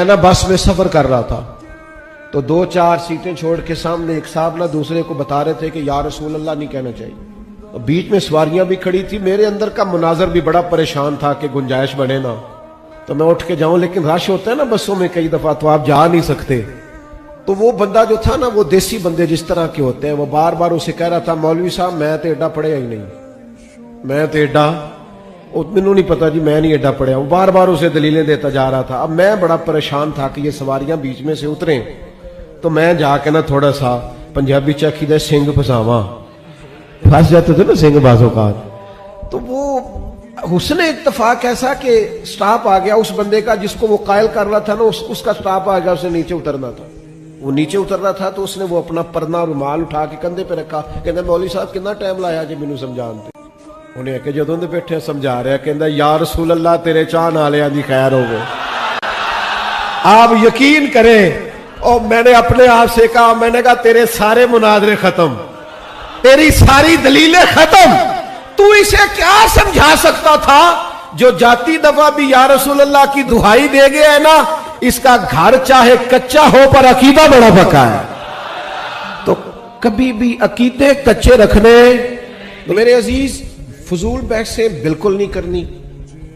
मैं ना बस में सफर कर रहा था तो 2-4 सीटें छोड़ के सामने एक साहब ना दूसरे को बता रहे थे कि या रसूल अल्लाह नहीं कहना चाहिए। तो बीच में सवारियां भी खड़ी थी, मेरे अंदर का मुनाजर भी बड़ा परेशान था कि गुंजाइश बढ़े ना तो मैं उठ के जाऊं, लेकिन रश होता है ना बसों में कई दफा तो आप जा नहीं सकते। तो वो बंदा जो था ना, वो देसी बंदे जिस तरह के होते हैं, वो बार बार उसे कह रहा था मौलवी साहब मैं तो एडा पढ़िया ही नहीं, मैं तो एडा मैनू नहीं पता जी, मैं नहीं एडा पढ़िया। वो बार बार उसे दलीलें देता जा रहा था। अब मैं बड़ा परेशान था कि ये सवारियां बीच में से उतरे, तो मैं जाके ना थोड़ा सा पंजाबी चखी दे सिंह फसावा, फंस जाते थे ना सिंह बाजों का। तो वो हुस्न इत्तफाक ऐसा कि स्टाफ आ गया उस बंदे का जिसको वो कायल कर रहा था ना, उसका स्टाफ आ गया, उसे नीचे उतरना था। वो नीचे उतर रहा था तो उसने वो अपना परना रुमाल उठा के कंधे पे रखा, कहता मौलवी साहब कितना टाइम लाया जी मैनू समझाने। उन्हें आके जो बैठे समझा रहा, कहता या रसूल अल्लाह तेरे चाह नालियां दी खैर हो गए। आप यकीन करें, और मैंने अपने आप से कहा, मैंने कहा तेरे सारे मुनाजरे खत्म, तेरी सारी दलीलें खत्म, तू इसे क्या समझा सकता था जो जाती दफा भी या रसूल अल्लाह की दुहाई दे गया है ना, इसका घर चाहे कच्चा हो पर अकीदा बड़ा पक्का है। तो कभी भी अकीदे कच्चे रखने, तो मेरे अजीज फजूल बहसें बिल्कुल नहीं करनी,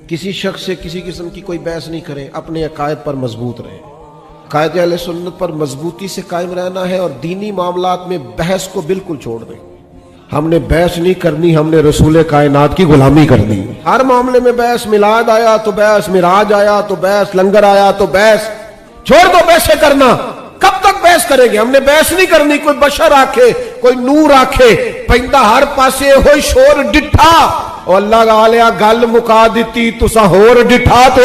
किसी शख्स से किसी किस्म की कोई बहस नहीं करें, अपने अकायद पर मजबूत रहें, कायदे अहले सुन्नत पर मजबूती से कायम रहना है और दीनी मामलात में बहस को बिल्कुल छोड़ दें। हमने बहस नहीं करनी, हमने रसूल कायनात की गुलामी करनी। हर मामले में बहस, मिलाद आया तो बहस, मिराज आया तो बहस, लंगर आया तो बहस, छोड़ दो बहसें करना। कब तक बहस करेंगे? हमने बहस नहीं करनी। कोई बशर आखे, कोई नूर आखे, पैंदा हर पासे हो शोर डिठा, और अल्लाह आलिया गल मुका दी तुसा होर डिठा तो